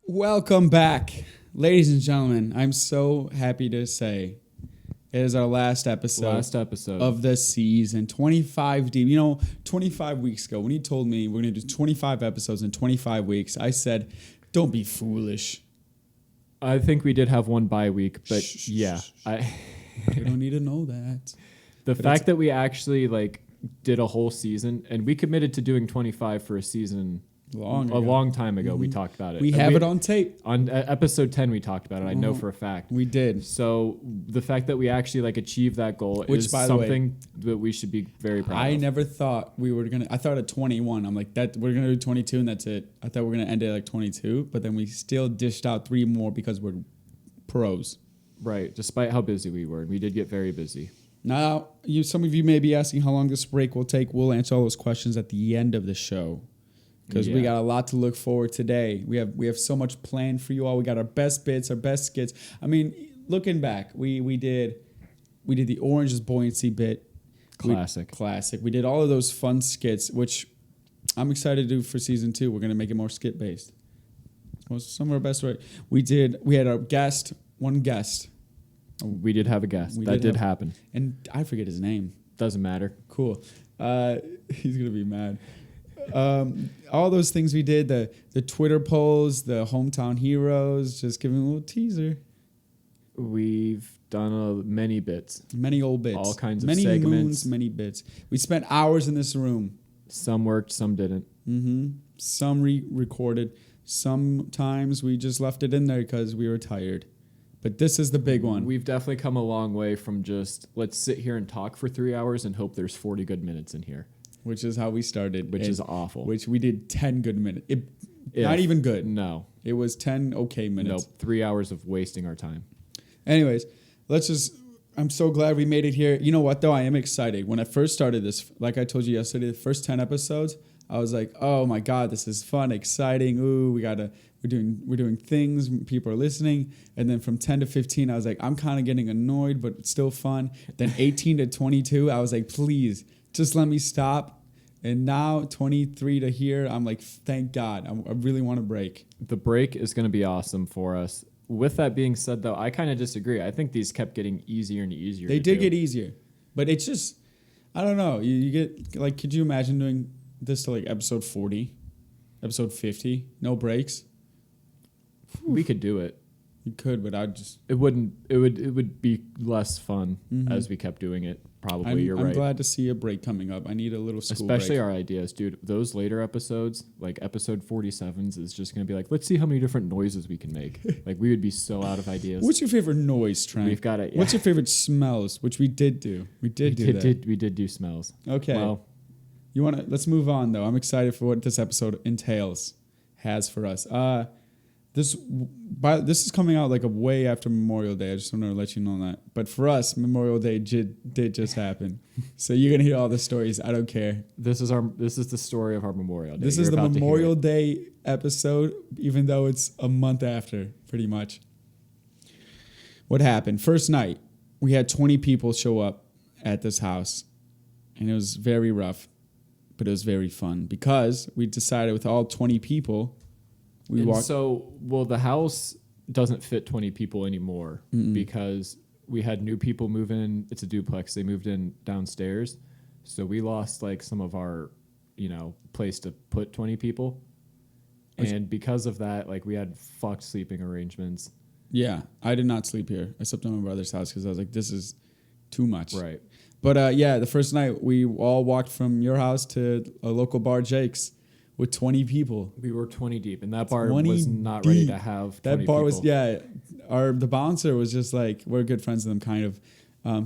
Welcome back, ladies and gentlemen. I'm so happy to say it is our last episode of the season. 25 deep. 25 weeks ago when you told me we're going to do 25 episodes in 25 weeks, I said, don't be foolish. I think we did have one bye week, but You don't need to know that. The fact that we actually did a whole season and we committed to doing 25 for a season a long time ago. Mm-hmm. We talked about it. We have it on tape. On episode 10, we talked about it. I know for a fact. We did. So the fact that we actually achieved that goal is something that we should be very proud of. I never thought we were going to. I thought at 21, I'm like, that we're going to do 22 and that's it. I thought we were going to end it at 22, but then we still dished out 3 more because we're pros. Right. Despite how busy we were. We did get very busy. Now, some of you may be asking how long this break will take. We'll answer all those questions at the end of the show. Because we got a lot to look forward today. We have so much planned for you all. We got our best bits, our best skits. I mean, looking back, we did the Orange's Buoyancy bit. Classic. We did all of those fun skits, which I'm excited to do for season 2. We're gonna make it more skit based. Some of our best work. We had our one guest. We did have a guest. That did happen. And I forget his name. Doesn't matter. Cool. He's gonna be mad. All those things we did, the Twitter polls, the hometown heroes, just giving a little teaser. We've done many bits. Many old bits. All kinds of many segments. Moons, many bits. We spent hours in this room. Some worked, some didn't. Mm-hmm. Some recorded. Sometimes we just left it in there because we were tired. But this is the big one. We've definitely come a long way from just, let's sit here and talk for 3 hours and hope there's 40 good minutes in here. Which is how we started. Which is awful. Which we did 10 good minutes. Not even good. No. It was 10 okay minutes. Nope. 3 hours of wasting our time. Anyways, I'm so glad we made it here. You know what, though? I am excited. When I first started this, like I told you yesterday, the first 10 episodes, I was like, oh my God, this is fun, exciting. Ooh, we're doing things. People are listening. And then from 10 to 15, I was like, I'm kind of getting annoyed, but it's still fun. Then 18 to 22, I was like, please, just let me stop. And now 23 to here, I'm like, thank God. I really want a break. The break is going to be awesome for us. With that being said, though, I kind of disagree. I think these kept getting easier and easier. They did get easier. But it's just, I don't know. You get, could you imagine doing this to episode 40, episode 50, no breaks? We could do it. You could, but it would be less fun as we kept doing it. Probably, you're right. I'm glad to see a break coming up. I need a little school break. Especially our ideas, dude. Those later episodes, like episode 47s, is just going to be let's see how many different noises we can make. We would be so out of ideas. What's your favorite noise, Trent? We've got it. Yeah. What's your favorite smells? Which we did do. We did do smells. Okay. Well, let's move on, though. I'm excited for what this episode has for us. This is coming out a way after Memorial Day. I just want to let you know that. But for us, Memorial Day did just happen. So you're gonna hear all the stories. I don't care. This is the story of our Memorial Day. This is the Memorial Day episode, even though it's a month after, pretty much. What happened? First night, we had 20 people show up at this house, and it was very rough, but it was very fun because we decided with all 20 people. The house doesn't fit 20 people anymore because we had new people move in. It's a duplex. They moved in downstairs. So we lost some of our, place to put 20 people. And because of that, we had fucked sleeping arrangements. Yeah, I did not sleep here. I slept at my brother's house because I was like, this is too much. Right. But the first night we all walked from your house to a local bar, Jake's. With 20 people. We were 20 deep, and that bar was not ready to have 20 That bar people. Was, the bouncer was just we're good friends with him, kind of.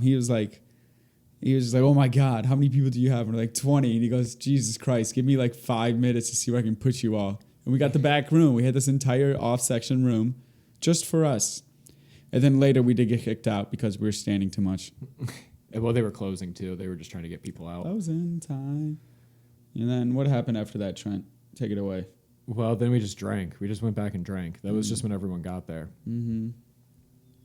He was just like, oh my God, how many people do you have? And we're like, 20. And he goes, Jesus Christ, give me 5 minutes to see where I can put you all. And we got the back room. We had this entire off-section room just for us. And then later we did get kicked out because we were standing too much. Well, they were closing too. They were just trying to get people out. Closing time. And then what happened after that, Trent? Take it away. Well, then we just drank. We just went back and drank. That was just when everyone got there. Mm-hmm.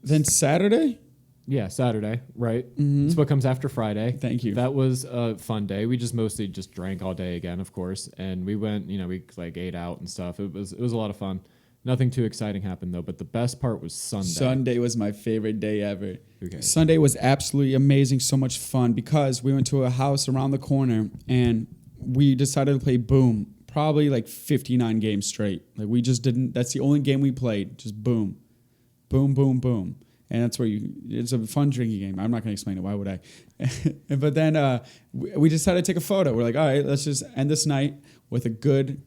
Then Saturday? Yeah, Saturday, right? Mm-hmm. That's what comes after Friday. Thank you. That was a fun day. We just mostly drank all day again, of course. And we went, we ate out and stuff. It was a lot of fun. Nothing too exciting happened though, but the best part was Sunday. Sunday was my favorite day ever. Okay. Sunday was absolutely amazing, so much fun because we went to a house around the corner and we decided to play Boom, probably like 59 games straight. Like we just didn't, that's the only game we played, just boom, boom, boom, boom. And that's where it's a fun drinking game. I'm not going to explain it. Why would I? But then we decided to take a photo. We're like, all right, let's just end this night with a good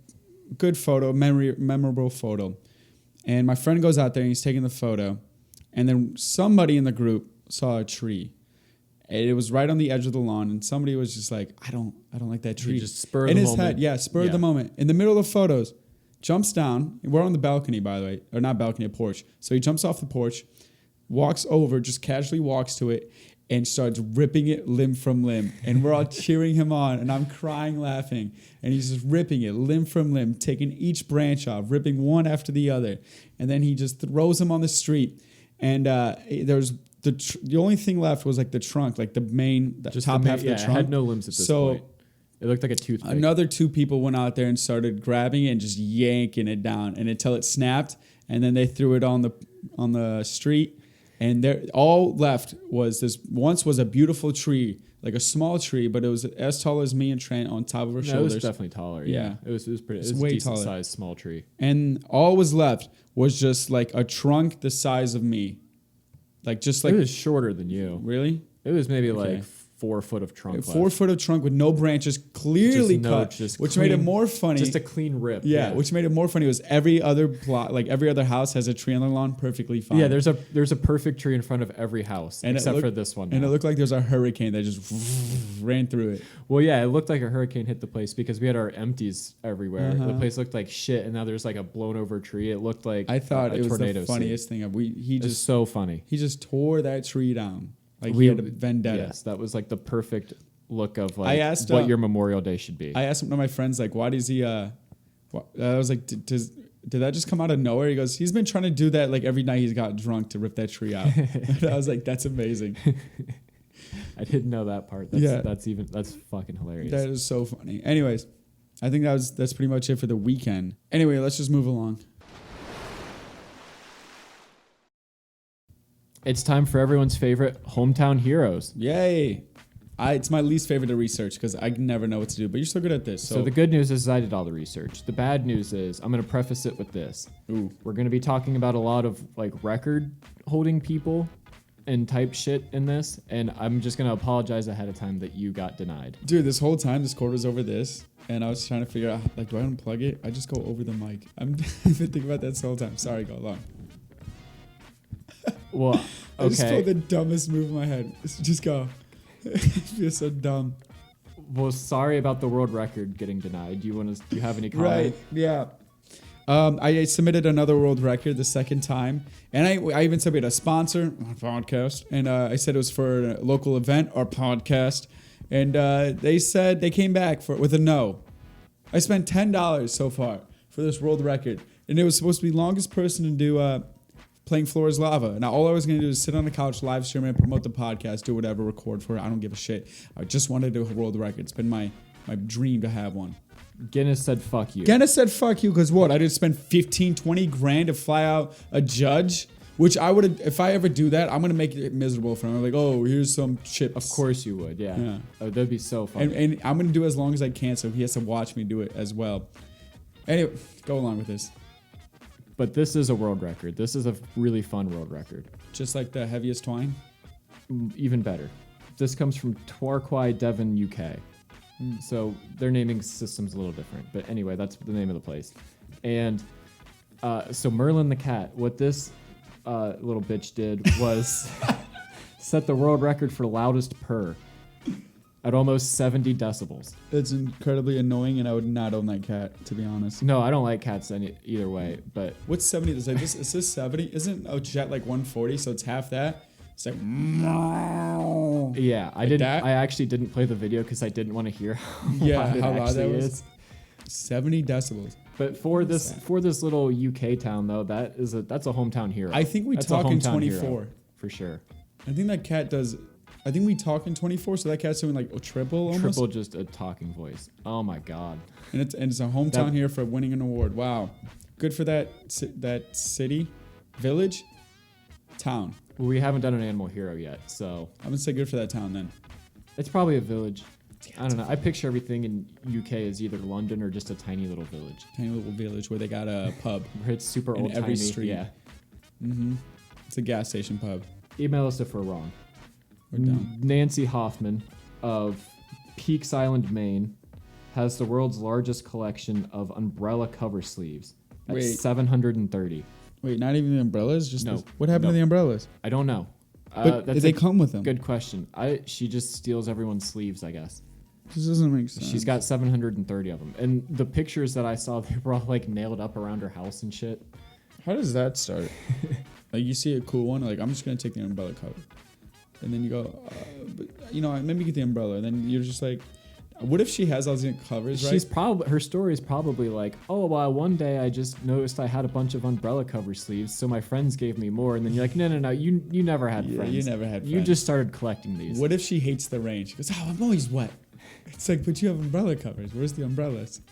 photo, memorable photo. And my friend goes out there and he's taking the photo. And then somebody in the group saw a tree. And it was right on the edge of the lawn. And somebody was just like, I don't like that tree. He just spurred in the his moment. head. Yeah, spurred the moment. In the middle of the photos, jumps down. We're on the balcony, by the way. Or not balcony, a porch. So he jumps off the porch, walks over, just casually walks to it, and starts ripping it limb from limb. And we're all cheering him on, and I'm crying, laughing. And he's just ripping it limb from limb, taking each branch off, ripping one after the other. And then he just throws them on the street. And there's the only thing left was like the trunk, like the top half of the trunk. It had no limbs at this point. It looked like a toothpick. Another two people went out there and started grabbing it and just yanking it down, and until it snapped. And then they threw it on the street. And there, all left was this. Once was a beautiful tree, like a small tree, but it was as tall as me and Trent on top of our shoulders. It was definitely taller. Yeah, it was pretty. It was way a decent taller. sized small tree. And all was left was just like a trunk the size of me, like just like it was shorter than you. Really? It was maybe like 4 foot of trunk. 4 foot of trunk with no branches, clearly cut, which made it more funny. Just a clean rip. Yeah, which made it more funny was every other plot, like every other house has a tree on the lawn perfectly fine. Yeah, there's a perfect tree in front of every house except for this one. And it looked like there's a hurricane that just ran through it. Well, yeah, it looked like a hurricane hit the place because we had our empties everywhere. The place looked like shit, and now there's like a blown over tree. It looked like I thought it was the funniest thing. He just so funny. He just tore that tree down. Like he had a vendetta. Yes, that was like the perfect look of like I asked, what your Memorial Day should be. I asked one of my friends, like, why does he, I was like, did that just come out of nowhere? He goes, he's been trying to do that like every night he's got drunk to rip that tree out. And I was like, that's amazing. I didn't know that part. That's fucking hilarious. That is so funny. Anyways, I think that's pretty much it for the weekend. Anyway, let's just move along. It's time for everyone's favorite hometown heroes. Yay. It's my least favorite to research because I never know what to do, but you're so good at this. So the good news is I did all the research. The bad news is I'm going to preface it with this. Ooh. We're going to be talking about a lot of like record holding people and type shit in this, and I'm just going to apologize ahead of time that you got denied. Dude, this whole time this cord was over this, and I was trying to figure out, like, do I unplug it? I just go over the mic. I've been thinking about that this whole time. Sorry, go along. Well, okay. I just felt the dumbest move in my head. Just go. I feel so dumb. Well, sorry about the world record getting denied. Do you have any comment? Right, yeah. I submitted another world record the second time, and I even submitted a sponsor on podcast, and I said it was for a local event or podcast, and they said they came back with a no. I spent $10 so far for this world record, and it was supposed to be longest person to do playing Floor is Lava. Now, all I was going to do is sit on the couch, live stream it, promote the podcast, do whatever, record for it. I don't give a shit. I just wanted to do a world record. It's been my dream to have one. Guinness said fuck you. Guinness said fuck you because what? I did spend 15, 20 grand to fly out a judge, which I would have, if I ever do that, I'm going to make it miserable for him. I'm like, oh, here's some chips. Of course you would, yeah. Oh, that'd be so fun. And I'm going to do as long as I can, so he has to watch me do it as well. Anyway, go along with this. But this is a world record. This is a really fun world record. Just like the heaviest twine? Even better. This comes from Torquay, Devon, UK. So their naming system's a little different. But anyway, that's the name of the place. And so Merlin the cat, what this little bitch did was set the world record for loudest purr at almost 70 decibels. It's incredibly annoying, and I would not own that cat, to be honest. No, I don't like cats either way, but... What's 70? Is this 70? Isn't a jet like 140, so it's half that? It's like... Yeah, I actually didn't play the video because I didn't want to hear how loud that was. 70 decibels. But for this little UK town, though, that's a hometown hero. I think we talk in 24. For sure. I think that cat does... I think we talk in 24, so that cat's doing like a triple almost. Triple, just a talking voice. Oh my god. And it's a hometown here for winning an award. Wow. good for that city, village, town. Well, we haven't done an animal hero yet, so I'm gonna say good for that town then. it's probably a village. I don't know. I picture everything in UK as either London or just a tiny little village Tiny little village where they got a pub. where it's super In old every timey. street. Yeah. Mm-hmm. It's a gas station pub. Email us if we're wrong. We're down. Nancy Hoffman of Peaks Island, Maine, has the world's largest collection of umbrella cover sleeves at Wait. 730. Wait, not even the umbrellas? Just No. what happened No. to the umbrellas? I don't know. But That's they a come with them. good question. She just steals everyone's sleeves, I guess. This doesn't make sense. She's got 730 of them. And the pictures that I saw, they were all like nailed up around her house and shit. How does that start? Like you see a cool one, like I'm just gonna take the umbrella cover, and then you go, but you know, maybe get the umbrella. And then you're just like, what if she has all these covers, right? She's probably her story is probably like, oh well, one day I just noticed I had a bunch of umbrella cover sleeves, so my friends gave me more. And then you're like, no, you never had Yeah, friends. you never had You friends. just started collecting these. What if she hates the rain? She goes, oh, I'm always wet. It's like, but you have umbrella covers. Where's the umbrellas?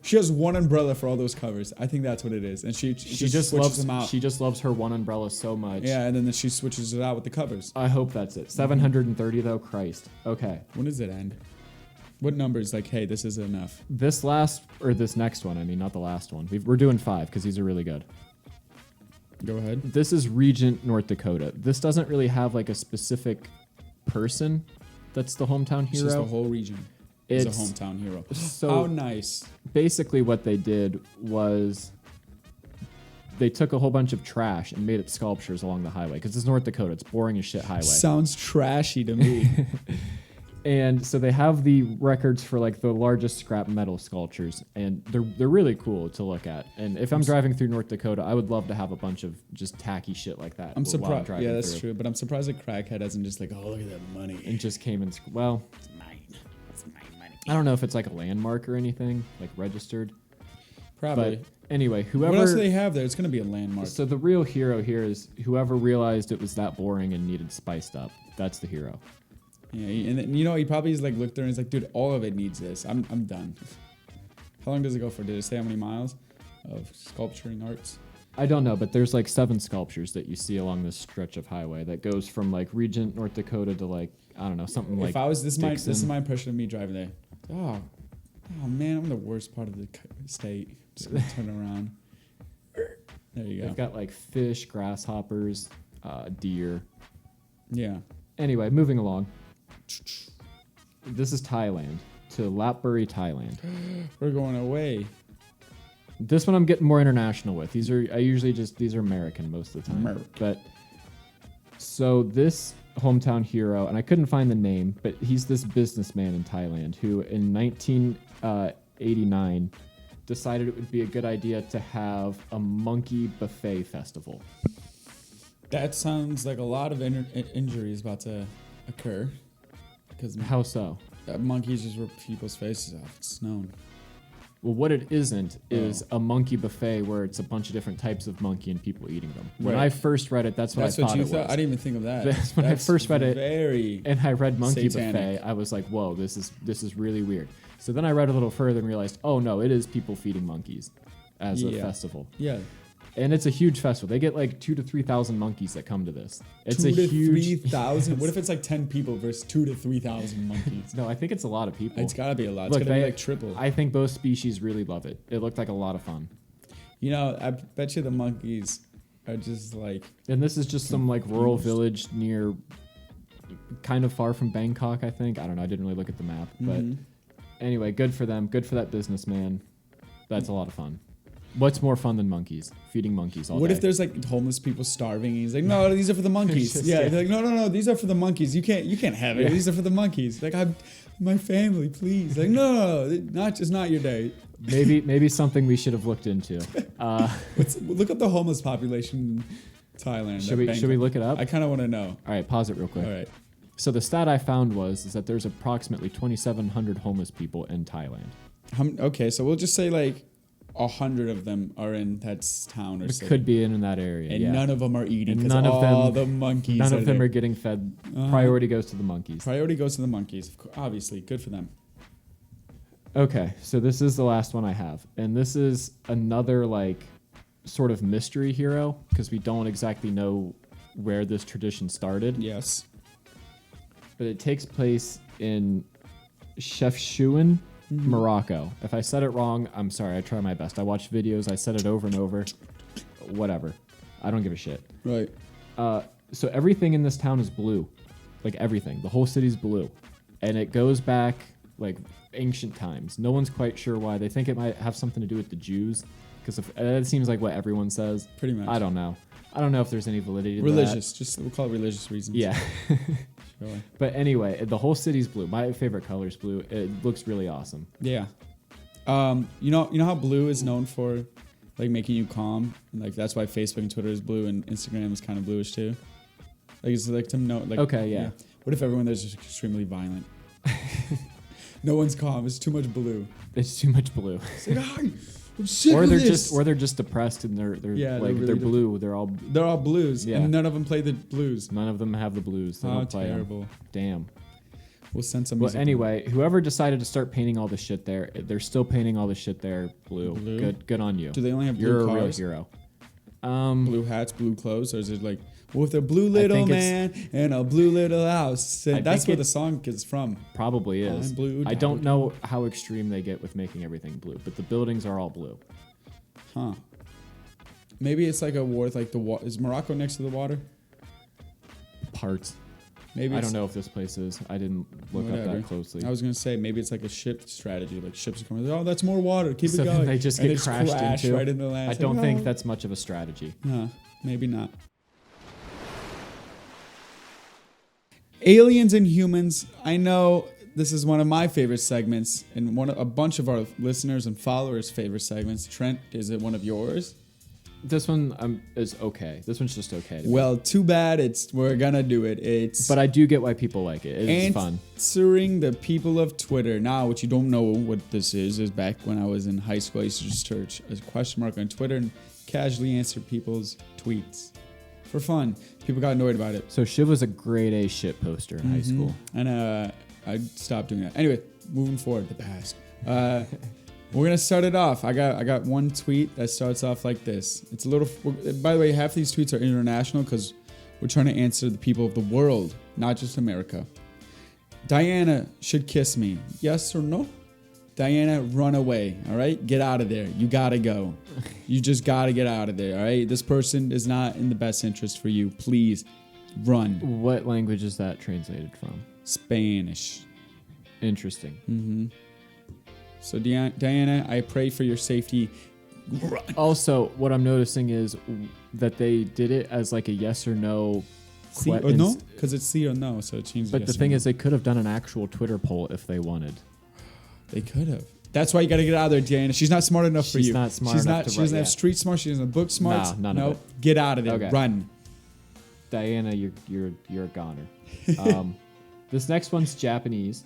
She has one umbrella for all those covers. I think that's what it is. And she just switches loves them out. She just loves her one umbrella so much. Yeah, and then she switches it out with the covers. I hope that's it. 730 though, Christ. Okay. When does it end? What number is like, hey, this is enough? This next one, I mean, not the last one. We're doing 5 because these are really good. Go ahead. This is Regent, North Dakota. This doesn't really have like a specific person that's the hometown It's hero. just the whole region. It's a It's- hometown hero. so- How nice. Basically, what they did was they took a whole bunch of trash and made it sculptures along the highway because it's North Dakota. It's boring as shit highway. Sounds trashy to me. And so they have the records for like the largest scrap metal sculptures, and they're really cool to look at. And if I'm driving through North Dakota, I would love to have a bunch of just tacky shit like that. I'm while surprised. driving Yeah, that's through. true. But I'm surprised a crackhead hasn't just like, oh, look at that money. And just came in. Well, It's mine. It's my money. I don't know if it's like a landmark or anything, like registered. Probably. But anyway, whoever. What else do they have there? It's gonna be a landmark. So the real hero here is whoever realized it was that boring and needed spiced up. That's the hero. Yeah, and then, you know, he probably is like looked there and he's like, dude, all of it needs this. I'm done. How long does it go for? Did it say how many miles of sculpturing arts? I don't know, but there's like 7 sculptures that you see along this stretch of highway that goes from like Regent, North Dakota to like, I don't know, something like If I was this is Dixon. my impression of me driving there. Oh man, I'm the worst part of the state. Just gonna turn around. There you go. They've got like fish, grasshoppers, deer. Yeah. Anyway, moving along. This is Thailand, to Lapburi, Thailand. We're going away. This one I'm getting more international with. These are American most of the time. American. But so this hometown hero, and I couldn't find the name, but he's this businessman in Thailand who in 1989 decided it would be a good idea to have a monkey buffet festival. That sounds like a lot of injuries about to occur. Because How so? monkeys just rip people's faces off. It's known. Well, what it isn't is Oh. a monkey buffet where it's a bunch of different types of monkey and people eating them. When Right. I first read it, that's what That's I what thought you it thought. was. I didn't even think of that. That's when I first read it. Very. And I read monkey Satanic. buffet. I was like, whoa, this is really weird. So then I read a little further and realized, oh no, it is people feeding monkeys as a Yeah. festival. Yeah. And it's a huge festival. They get like 2,000 to 3,000 monkeys that come to this. It's 2 a to huge 3,000. What if it's like 10 people versus 2 to 3,000 monkeys? No, I think it's a lot of people. It's gotta be a lot. It's Look, gotta be they- like triple. I think both species really love it. It looked like a lot of fun. You know, I bet you the monkeys are just like. And this is just some like rural Confused. village near, kind of far from Bangkok, I think. I don't know. I didn't really look at the map. But Mhm. anyway, good for them. Good for that businessman. That's a lot of fun. What's more fun than monkeys? Feeding monkeys all What day. if there's like homeless people starving? And he's like, no, these are for the monkeys. Just- yeah, yeah. they're like, no, these are for the monkeys. You can't have it. Yeah. These are for the monkeys. Like, I'm my family, please. Like, no, it's not your day. maybe something we should have looked into. Look up the homeless population in Thailand. Should we Bangkok. look it up? I kind of want to know. All right, pause it real quick. All right. So the stat I found is that there's approximately 2,700 homeless people in Thailand. Okay, so we'll just say like 100 of them are in that town or It city. could be in that area. And yeah. none of them are eating And because none of all them- the monkeys None of them there. are getting fed. Uh-huh. Priority goes to the monkeys. Priority goes to the monkeys, obviously. Good for them. Okay, so this is the last one I have, and this is another like sort of mystery hero because we don't exactly know where this tradition started. Yes. But it takes place in Chefchaouen, Morocco. If I said it wrong, I'm sorry. I try my best. I watch videos. I said it over and over. Whatever. I don't give a shit. Right. So everything in this town is blue. Like everything. The whole city's blue. And it goes back like ancient times. No one's quite sure why. They think it might have something to do with the Jews. Because it seems like what everyone says. Pretty much. I don't know. I don't know if there's any validity to Religious. Just we'll call it religious reasons. that. Yeah. Sure. But anyway, the whole city's blue. My favorite color is blue. It looks really awesome. Yeah. You know how blue is known for like making you calm? And, like that's why Facebook and Twitter is blue and Instagram is kind of bluish too. Like it's like to know like Okay, yeah. What if everyone there's just extremely violent? No one's calm. It's too much blue. It's too much blue. It's like, I'm sick Or of they're this. they're just depressed and they're Yeah, like they're they're really blue. They're all They're all blues, Yeah. and none of them play the blues. none of them have the blues. They How don't play 'em. terrible. Damn. We'll send some Well, music. anyway, whoever decided to start painting all this shit there, they're still painting all this shit there blue. Blue? Good on you. Do they only have blue You're a real cars? hero. Blue hats, blue clothes, or is it like with a blue little think man and a blue little house? I And that's think where it- the song is from. Probably is. I'm blue, I don't know how extreme they get with making everything blue, but the buildings are all blue. Huh. Maybe it's like a war with like the water. Is Morocco next to the water? Parts. Maybe I it's- don't know if this place is. I didn't look up Whatever. that closely. I was gonna say maybe it's like a ship strategy. Like ships are coming. Oh, that's more water. Keep So it then going. they just And get crashed crash into. right into the land. I It's don't like, think oh. that's much of a strategy. Huh, maybe not. Aliens and humans. I know this is one of my favorite segments, and a bunch of our listeners and followers' favorite segments. Trent, is it one of yours? This one is okay. This one's just okay. To me. Well, too bad. We're gonna do it. But I do get why people like it. It's fun. Answering the people of Twitter. Now, what you don't know what this is back when I was in high school, I used to just search a question mark on Twitter and casually answer people's tweets for fun. People got annoyed about it. So Shiv was a grade A shit poster in high school. And I stopped doing that. Anyway, moving forward, the past. We're gonna start it off. I got one tweet that starts off like this. It's a little. By the way, half these tweets are international because we're trying to answer the people of the world, not just America. Diana should kiss me. Yes or no? Diana, run away. All right, get out of there. You gotta go. You just gotta get out of there. All right, this person is not in the best interest for you. Please, run. What language is that translated from? Spanish. Interesting. So Diana, I pray for your safety. Run. Also, what I'm noticing is that they did it as like a yes or no. See or no? Because it's see or no, so it changes. But yes the or thing no. is, they could have done an actual Twitter poll if they wanted. They could have. That's why you got to get out of there, Diana. She's not smart enough for She's you. not smart She's enough not. to She doesn't write, have yeah. street smarts. She doesn't have book smarts. None of no, it. get out of there. Okay. Run. Diana, you're a goner. This next one's Japanese,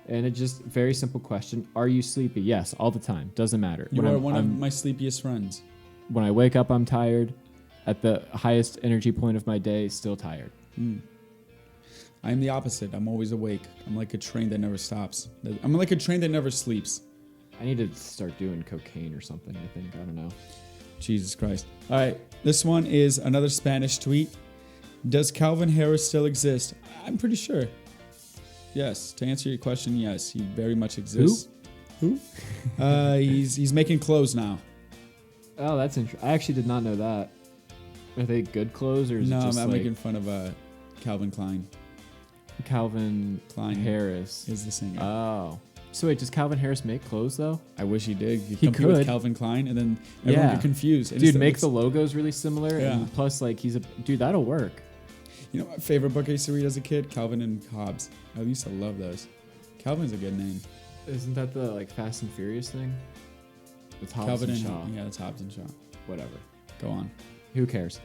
and it's just very simple question: are you sleepy? Yes, all the time. Doesn't matter. You When are I'm- one of I'm- my sleepiest friends. When I wake up, I'm tired. At the highest energy point of my day, still tired. I am the opposite. I'm always awake. I'm like a train that never stops. I'm like a train that never sleeps. I need to start doing cocaine or something. I think I don't know. Jesus Christ. All right. This one is another Spanish tweet. Does Calvin Harris still exist? I'm pretty sure. Yes. To answer your question, yes, he very much exists. Who? He's making clothes now. Oh, that's interesting. I actually did not know that. Are they good clothes or is No, it just I'm like making fun of Calvin Klein. Calvin Klein Harris? is the singer. Oh. So wait, does Calvin Harris make clothes though? I wish he did. He He compete with could. Calvin Klein, and then everyone Yeah. get confused. And Dude, it's- make it's- the logos really similar, Yeah. and plus, like, dude, that'll work. You know my favorite book I used to read as a kid? Calvin and Hobbes. I used to love those. Calvin's a good name. Isn't that the like Fast and Furious thing? It's Hobbs Calvin and and Shaw. yeah, it's Hobbes and Shaw. Whatever. Go on. Who cares?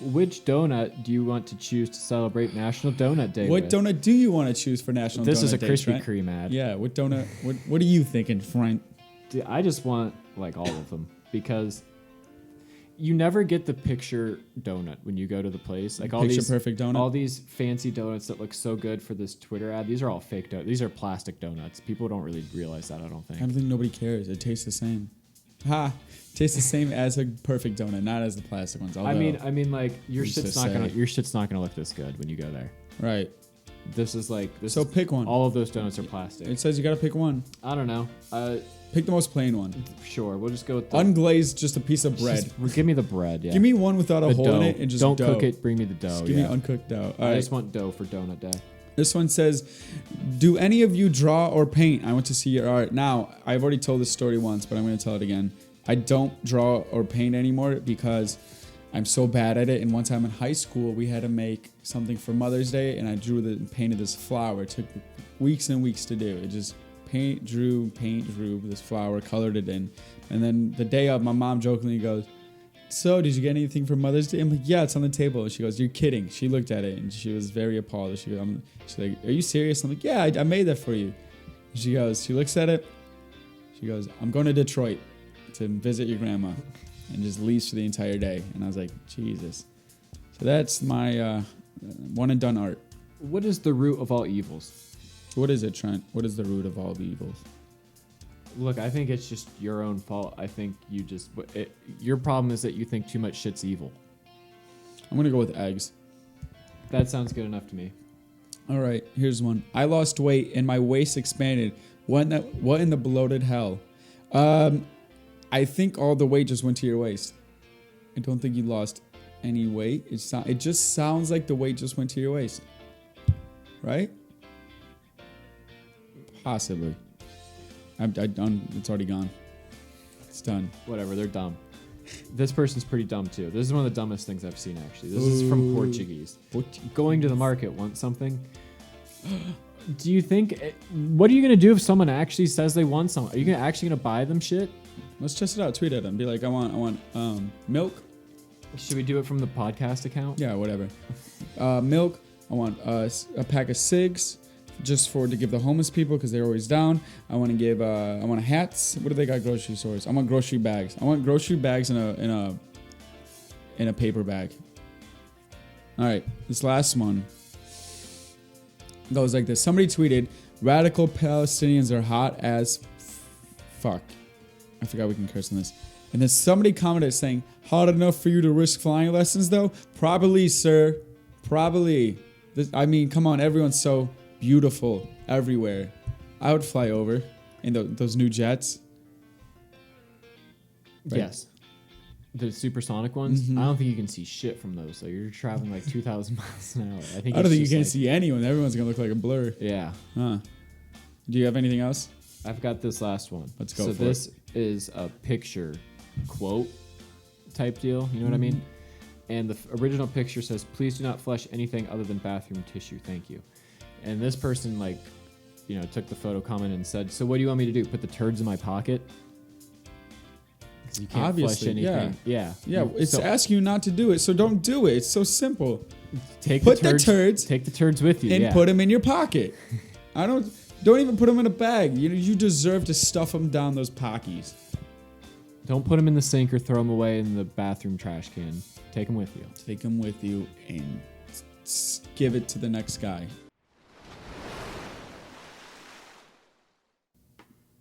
Which donut do you want to choose to celebrate National Donut Day What with? donut do you want to choose for National This Donut is a Day, Krispy Trent? Kreme ad. Yeah, what donut? What are you thinking, Frank? Dude, I just want like all of them because you never get the picture donut when you go to the place. Like all Picture these perfect donut? all these fancy donuts that look so good for this Twitter ad. These are all fake donuts. These are plastic donuts. People don't really realize that. I don't I think. don't think nobody cares. It tastes the same. Ha! Tastes the same as a perfect donut, not as the plastic ones. I mean, like your Who's shit's to not gonna say? your shit's not gonna look this good when you go there. right. This is like this. So is, pick one. all of those donuts are plastic. It says you gotta pick one. I don't know. Pick the most plain one. Sure, we'll just go with the Unglazed, just a piece of bread. Give me the bread. Yeah. Give me one without a the hole dough. in it and just don't dough. cook it. Bring me the dough. Just give yeah. me uncooked dough. All I right. just want dough for donut day. This one says, do any of you draw or paint? I want to see your art. Now, I've already told this story once, but I'm going to tell it again. I don't draw or paint anymore because I'm so bad at it. And one time in high school, we had to make something for Mother's Day, and I painted this flower. It took weeks and weeks to do. It just drew this flower, colored it in. And then the day of, my mom jokingly goes, so did you get anything for Mother's Day? I'm like, yeah, it's on the table. And she goes, you're kidding. She looked at it and she was very appalled. She's like, are you serious? I'm like, yeah, I made that for you. And she looks at it. She goes, I'm going to Detroit to visit your grandma, and just leaves for the entire day. And I was like, Jesus. So that's my one and done art. What is the root of all evils? What is it, Trent? What is the root of all evils? Look, I think it's just your own fault. I think your problem is that you think too much shit's evil. I'm going to go with eggs. That sounds good enough to me. All right, here's one. I lost weight and my waist expanded. What in the bloated hell? I think all the weight just went to your waist. I don't think you lost any weight. It just sounds like the weight just went to your waist. Right? Possibly. I'm done. It's already gone. It's done. Whatever, they're dumb. This person's pretty dumb too. This is one of the dumbest things I've seen actually. This is from Portuguese. Going to the market, want something? Do you think? What are you gonna do if someone actually says they want something? Are you actually gonna buy them shit? Let's test it out. Tweet at them. Be like, I want milk. Should we do it from the podcast account? Yeah, whatever. Milk. I want a pack of cigs, just to give the homeless people because they're always down. I want to give. I want hats. What do they got? At grocery stores. I want grocery bags. I want grocery bags in a paper bag. All right, this last one goes like this. Somebody tweeted, "Radical Palestinians are hot as fuck." I forgot we can curse on this. And then somebody commented saying, "Hot enough for you to risk flying lessons, though?" Probably, sir. Probably. I mean, come on. Everyone's so beautiful everywhere. I would fly over in those new jets. Right? Yes. The supersonic ones. Mm-hmm. I don't think you can see shit from those. So you're traveling like 2,000 miles an hour. I I don't think you can see anyone. Everyone's gonna look like a blur. Yeah. Huh? Do you have anything else? I've got this last one. Let's go So for this is a picture quote type deal. You know what I mean? And the original picture says, "Please do not flush anything other than bathroom tissue. Thank you." And this person took the photo comment and said, "So what do you want me to do? Put the turds in my pocket?" Because you can't Obviously, flush anything. Yeah. It's So asking you not to do it, so don't do it. It's so simple. take Put the the turds. turds Take the turds with you. and yeah. put them in your pocket. Don't even put them in a bag. You deserve to stuff them down those pockies. Don't put them in the sink or throw them away in the bathroom trash can. Take them with you. Take them with you and give it to the next guy.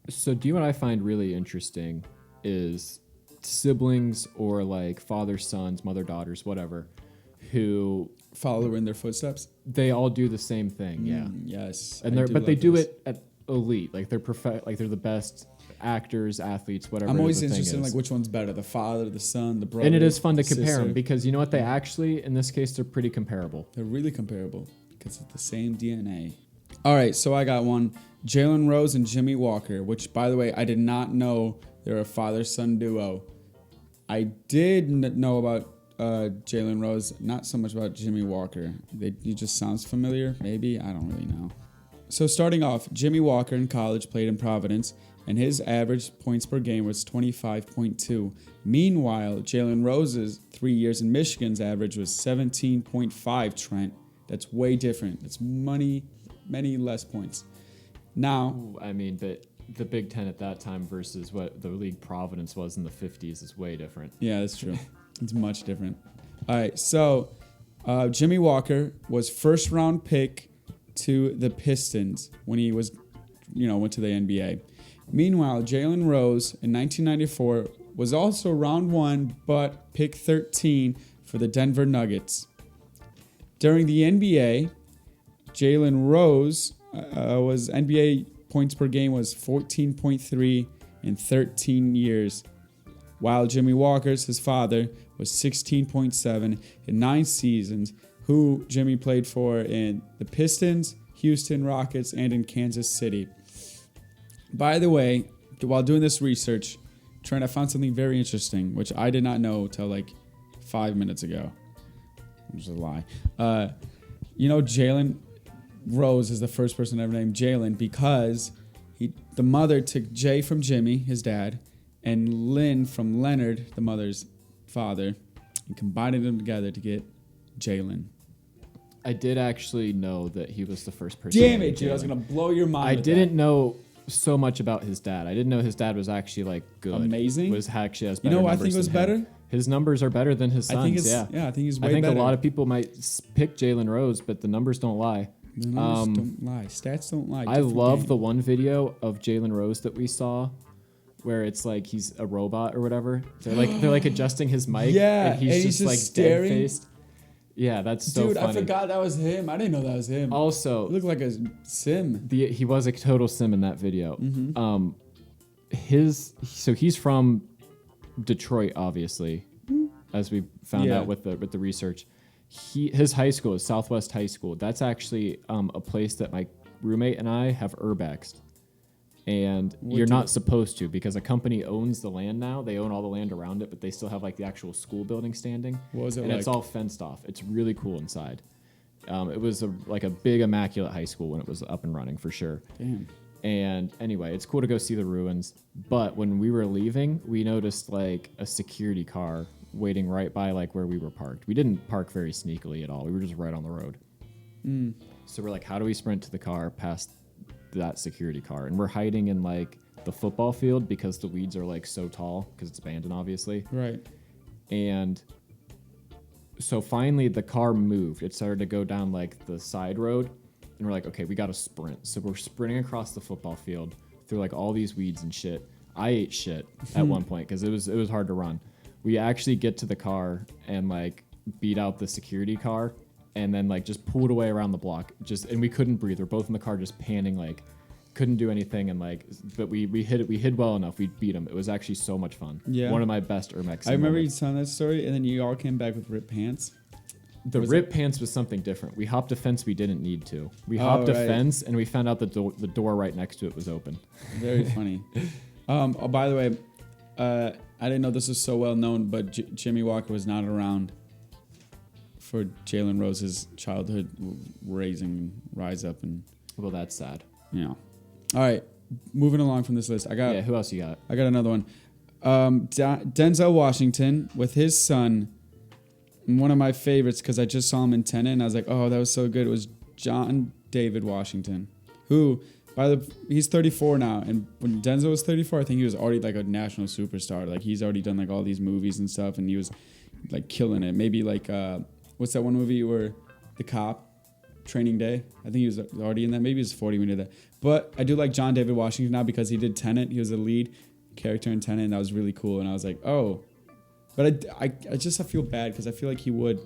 So, do you know what I find really interesting is siblings or like father sons, mother daughters, whatever, who Follow in their footsteps. they all do the same thing. Yeah. Yes. And they do it at elite. Like they're they're the best actors, athletes, whatever. I'm always the thing interested in is. like which one's better, the father, the son, the brother. And it is fun to compare sister. them because you know what? They actually, in this case, they're pretty comparable. They're really comparable because it's the same DNA. All right, so I got one. Jalen Rose and Jimmy Walker, which, by the way, I did not know they're a father-son duo. I did know about Jalen Rose, not so much about Jimmy Walker. He just sounds familiar, maybe. I don't really know. So starting off, Jimmy Walker in college played in Providence, and his average points per game was 25.2. Meanwhile, Jalen Rose's 3 years in Michigan's average was 17.5, Trent. That's way different. That's many less points. Now, I mean, but the Big Ten at that time versus what the league Providence was in the 50s is way different. yeah, that's true. It's much different. All right, so Jimmy Walker was first round pick to the Pistons when he was, went to the NBA. Meanwhile, Jalen Rose in 1994 was also round 1, but pick 13 for the Denver Nuggets. During the NBA, Jalen Rose was NBA points per game was 14.3 in 13 years, while Jimmy Walker's, his father, was 16.7 in 9 seasons, who Jimmy played for in the Pistons, Houston Rockets, and in Kansas City. By the way, while doing this research, Trent, I found something very interesting, which I did not know till like 5 minutes ago. Which is a lie. Jalen Rose is the first person ever named Jalen because the mother took Jay from Jimmy, his dad, and Lynn from Leonard, the mother's father, and combined them together to get Jalen. I did actually know that he was the first person. Damn it, dude! I was gonna blow your mind. I didn't know so much about his dad. I didn't know his dad was actually like good. Amazing. Was actually has better. You know what I think was better? His numbers are better than his son's. I think he's way better. I think a lot of people might pick Jalen Rose, but the numbers don't lie. The numbers don't lie. Stats don't lie. I love the one video of Jalen Rose that we saw, where it's like he's a robot or whatever. They're like adjusting his mic. Yeah, and he's just like staring. dead-faced. Yeah, that's so Dude, funny. I forgot that was him. I didn't know that was him. Also, he looked like a sim. He was a total sim in that video. Mm-hmm. He's from Detroit, obviously, as we found out with the research. His high school is Southwest High School. That's actually a place that my roommate and I have urbexed. And you're not supposed to because a company owns the land now. They own all the land around it, but they still have like the actual school building standing. What was it and like? It's all fenced off. It's really cool inside. It was a big immaculate high school when it was up and running for sure. Damn. And anyway, it's cool to go see the ruins. But when we were leaving, we noticed like a security car waiting right by like where we were parked. We didn't park very sneakily at all. We were just right on the road. So we're like, how do we sprint to the car past that security car? And we're hiding in like the football field because the weeds are like so tall because it's abandoned, obviously. Right. And so finally the car moved. It started to go down like the side road. And we're like, okay, we got to sprint. So we're sprinting across the football field through like all these weeds and shit. I ate shit at one point because it was hard to run. We actually get to the car and like beat out the security car and then like just pulled away around the block. And we couldn't breathe. We're both in the car just panning, like couldn't do anything. And like, but we hid well enough. We beat him. It was actually so much fun. Yeah. One of my best Urmex. I remember you telling that story and then you all came back with ripped pants. The ripped pants was something different. We hopped a fence we didn't need to. We hopped a fence and we found out the door right next to it was open. Very funny. By the way, I didn't know this was so well known, but Jimmy Walker was not around for Jalen Rose's childhood rise up. And well, that's sad. Yeah. All right. Moving along from this list. Who else you got? I got another one. Denzel Washington with his son. One of my favorites because I just saw him in Tenet and I was like, oh, that was so good. It was John David Washington, who he's 34 now. And when Denzel was 34, I think he was already like a national superstar. Like he's already done like all these movies and stuff and he was like killing it. Maybe like, what's that one movie where the cop, Training Day? I think he was already in that. Maybe he was 40 when he did that. But I do like John David Washington now because he did Tenet. He was the lead character in Tenet and that was really cool. And I was like, oh. But I feel bad because I feel like he would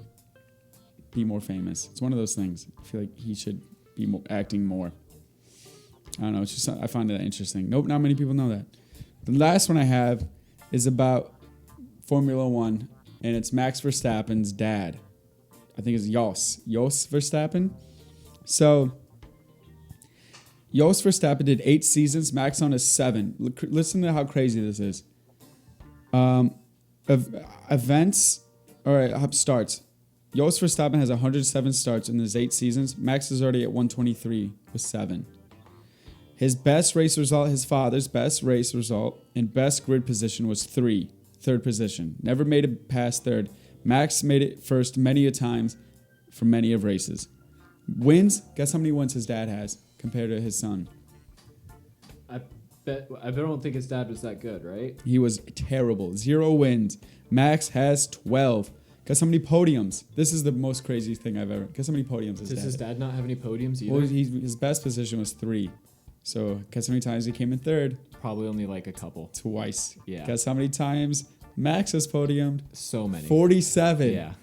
be more famous. It's one of those things. I feel like he should be acting more. I don't know. It's just I find that interesting. Nope, not many people know that. The last one I have is about Formula One, and it's Max Verstappen's dad. I think it's Jos Verstappen. So Jos Verstappen did 8 seasons. Max on his 7. Listen to how crazy this is. Events, all right, starts. Jos Verstappen has 107 starts in his 8 seasons. Max is already at 123 with 7. His best race result, his father's best race result, and best grid position was 3, third position. Never made it past third. Max made it first many a times for many of races. Wins, guess how many wins his dad has compared to his son? Bet I don't think his dad was that good, right? He was terrible. 0 wins. Max has 12. Guess how many podiums? This is the most crazy thing I've ever. Guess how many podiums Does his dad not have any podiums either? Well, his best position was 3. So guess how many times he came in third? Probably only like a couple. Twice. Yeah. Guess how many times Max has podiumed? So many. 47. Yeah.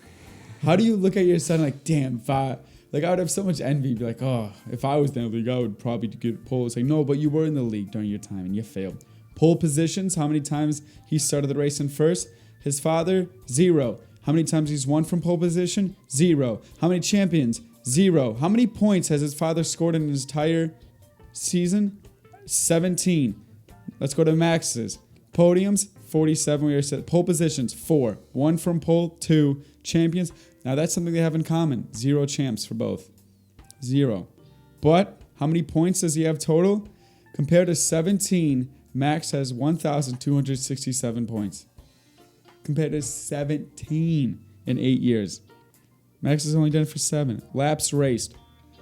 How do you look at your son like, damn, I would have so much envy. Be like, oh, if I was in the league, I would probably get pole. It's like, no, but you were in the league during your time and you failed. Pole positions, how many times he started the race in first? His father, 0. How many times he's won from pole position? 0. How many champions? 0. How many points has his father scored in his entire season? 17. Let's go to Max's. Podiums, 47. We already said pole positions, 4. 1 from pole, 2. Champions. Now that's something they have in common. 0 champs for both. 0. But how many points does he have total? Compared to 17, Max has 1,267 points. Compared to 17 in 8 years. Max has only done it for 7. Laps raced,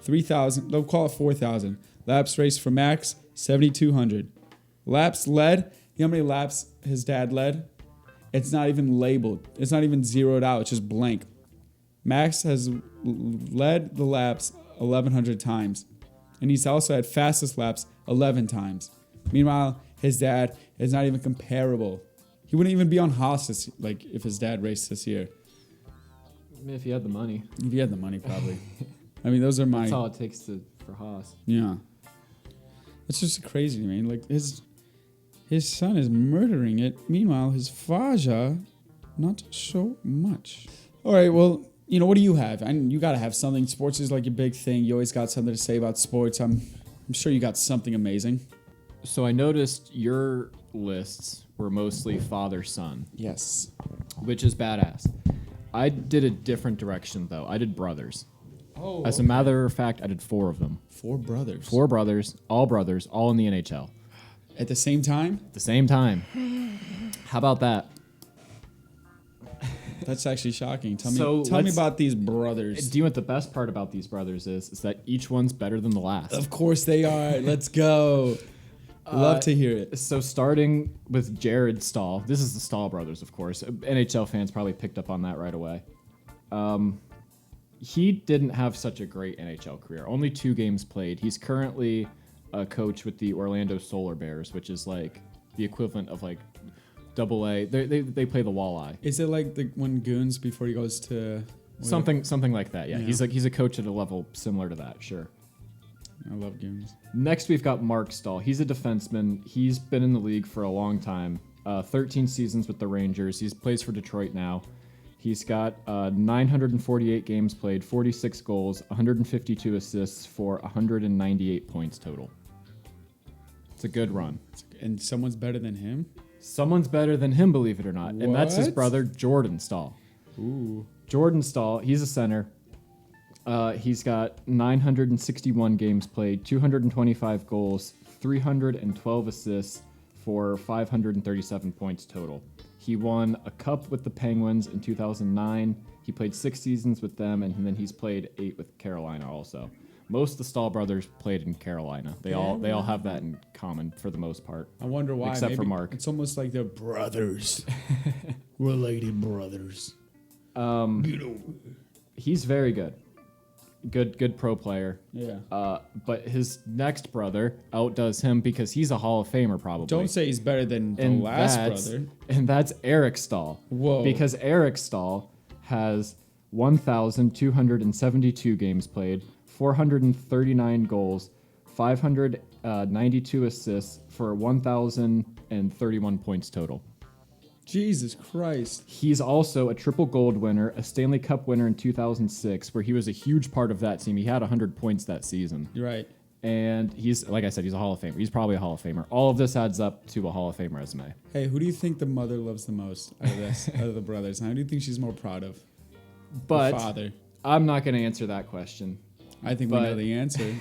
3,000. They'll call it 4,000. Laps raced for Max, 7,200. Laps led. You know how many laps his dad led? It's not even labeled. It's not even zeroed out. It's just blank. Max has led the laps 1,100 times. And he's also had fastest laps 11 times. Meanwhile, his dad is not even comparable. He wouldn't even be on Haas if his dad raced this year. If he had the money. If he had the money, probably. I mean, those are my... That's all it takes for Haas. Yeah. It's just crazy, man. Like, his son is murdering it. Meanwhile, his Faja, not so much. All right, well, what do you have? And you got to have something. Sports is like your big thing. You always got something to say about sports. I'm sure you got something amazing. So I noticed your lists were mostly father-son. Yes. Which is badass. I did a different direction, though. I did brothers. Oh. As a matter of fact, I did 4 of them. 4 brothers. 4 brothers, all in the NHL. At the same time? At the same time. How about that? That's actually shocking. Tell me about these brothers. Do you know what the best part about these brothers is? Is that each one's better than the last. Of course they are. Let's go. Love to hear it. So starting with Jared Stahl. This is the Stahl brothers, of course. NHL fans probably picked up on that right away. He didn't have such a great NHL career. Only 2 games played. He's currently a coach with the Orlando Solar Bears, which is like the equivalent of like AA. They play the Walleye. Is it like when Goons before he goes to something like that? Yeah. Yeah. He's a coach at a level similar to that. Sure. I love Goons. Next, we've got Mark Stahl. He's a defenseman. He's been in the league for a long time. 13 seasons with the Rangers. He plays for Detroit now. He's got 948 games played, 46 goals, 152 assists for 198 points total. It's a good run. And someone's better than him? Someone's better than him, believe it or not. And that's his What? brother, Jordan Stahl. Ooh. Jordan Stahl, he's a center. He's got 961 games played, 225 goals, 312 assists for 537 points total. He won a cup with the Penguins in 2009. He played 6 seasons with them, and then he's played 8 with Carolina also. Most of the Stahl brothers played in Carolina. They all have that in common for the most part. I wonder why. Except for Maybe Mark. It's almost like they're brothers. Related brothers. He's very good. Good pro player. Yeah. But his next brother outdoes him because he's a Hall of Famer probably. Don't say he's better than the And last that's- brother. And that's Eric Stahl. Whoa. Because Eric Stahl has 1,272 games played, 439 goals, 592 assists for 1,031 points total. Jesus Christ. He's also a triple gold winner, a Stanley Cup winner in 2006, where he was a huge part of that team. He had 100 points that season. You're right. And he's, like I said, he's a Hall of Famer. He's probably a Hall of Famer. All of this adds up to a Hall of Fame resume. Hey, who do you think the mother loves the most out of this, out of the brothers? And who do you think she's more proud of? But The father. I'm not going to answer that question. I think we but- know the answer.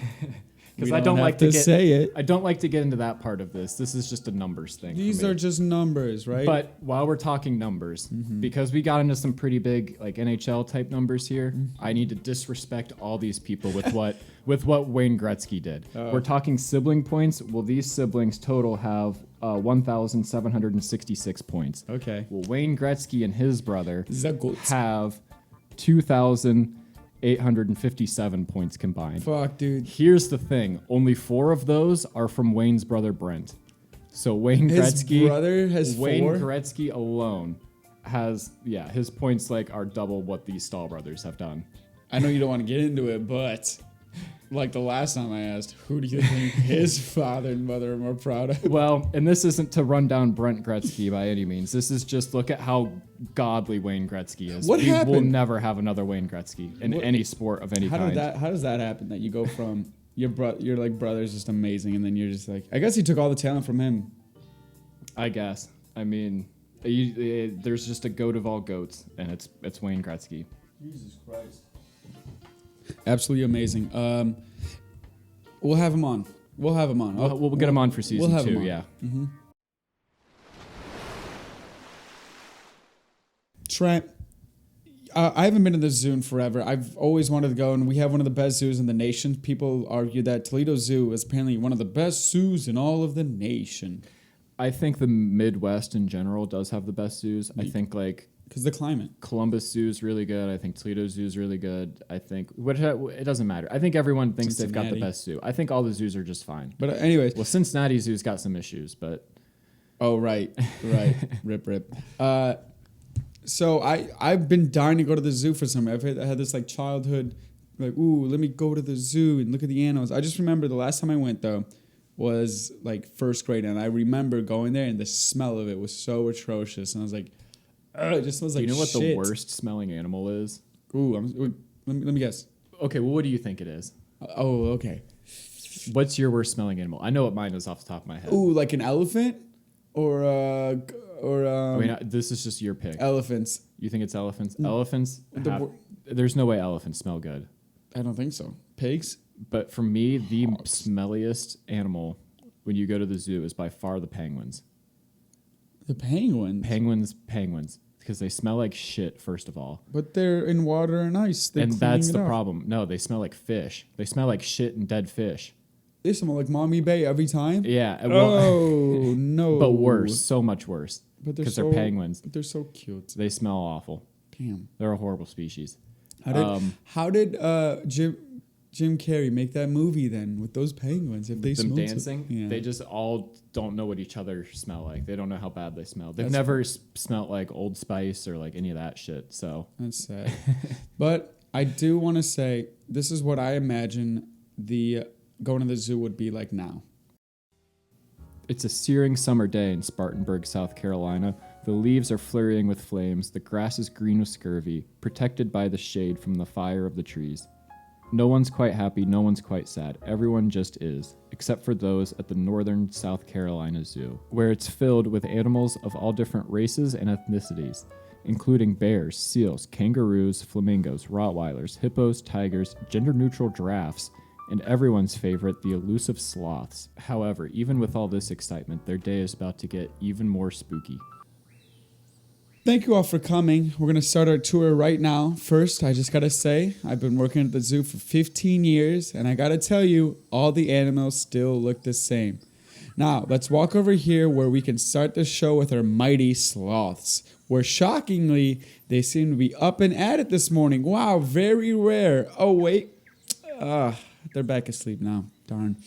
because We I don't have like to say it. I don't like to get into that part of this. This is just a numbers thing. These for me. are just numbers, right? But while we're talking numbers, because we got into some pretty big like NHL type numbers here, I need to disrespect all these people with what Wayne Gretzky did. We're talking sibling points. Well, these siblings total have 1,766 points. Okay. Well, Wayne Gretzky and his brother This is a goat. have 2,857 points combined. Fuck, dude. Here's the thing: only 4 of those are from Wayne's brother Brent. So Wayne His Gretzky, brother has Wayne 4? Gretzky alone has his points like are double what these Stahl brothers have done. I know you don't want to get into it, but like the last time I asked, who do you think his father and mother are more proud of? Well, and this isn't to run down Brent Gretzky by any means. This is just look at how godly Wayne Gretzky is. What we will happened? never have another Wayne Gretzky in any sport of any How kind. does that happen? That you go from your like brother's just amazing, and then you're just like, I guess he took all the talent from him. I guess. I mean, there's just a goat of all goats, and it's Wayne Gretzky. Jesus Christ. Absolutely amazing. We'll have him on. We'll have him on. We'll get him on for season have him 2. on. Yeah. Trent, I haven't been to the zoo in forever. I've always wanted to go, and we have one of the best zoos in the nation. People argue that Toledo Zoo is apparently one of the best zoos in all of the nation. I think the Midwest in general does have the best zoos. I think like Because the climate. Columbus Zoo is really good. I think Toledo Zoo is really good. I think it doesn't matter. I think everyone thinks they've got the Cincinnati. best zoo. I think all the zoos are just fine. But anyways, Well, Cincinnati Zoo's got some issues, but oh right. Rip. So I've been dying to go to the zoo for some. I had this like childhood, like, ooh, let me go to the zoo and look at the animals. I just remember the last time I went though was like first grade, and I remember going there and the smell of it was so atrocious, and I was like, ugh, it just smells do like you know what shit. the worst smelling animal is? Ooh, let me guess. Okay, well, what do you think it is? Oh, okay. What's your worst smelling animal? I know what mine is off the top of my head. Ooh, like an elephant or I mean, this is just your pick. elephants. You think it's elephants? Elephants? The have- wor- there's no way elephants smell good. I don't think so. Pigs? But for me, the smelliest animal when you go to the zoo is by far the penguins. The penguins. Penguins. Because they smell like shit, first of all. But they're in water and ice. They're And cleaning that's it the up. problem. No, they smell like fish. They smell like shit and dead fish. They smell like Mommy Bay every time. Yeah. Well, Oh no! but worse. So much worse. But they're Because so, they're penguins. But they're so cute. They smell awful. Damn. They're a horrible species. How did Jim Carrey make that movie then with those penguins? If they Them smelled so- dancing, yeah. they just all don't know what each other smell like. They don't know how bad they smell. They've That's- never smelt like Old Spice or like any of that shit. So That's sad. But I do want to say this is what I imagine the going to the zoo would be like now. it's a searing summer day in Spartanburg, South Carolina. The leaves are flurrying with flames. The grass is green with scurvy, protected by the shade from the fire of the trees. No one's quite happy, no one's quite sad. Everyone just is, except for those at the Northern South Carolina Zoo, where it's filled with animals of all different races and ethnicities, including bears, seals, kangaroos, flamingos, Rottweilers, hippos, tigers, gender-neutral giraffes, and everyone's favorite, the elusive sloths. However, even with all this excitement, their day is about to get even more spooky. Thank you all for coming. We're going to start our tour right now. First, I just got to say, I've been working at the zoo for 15 years, and I got to tell you, all the animals still look the same. Now, let's walk over here where we can start the show with our mighty sloths, where shockingly, they seem to be up and at it this morning. Wow, very rare. Oh, wait. They're back asleep now. Darn.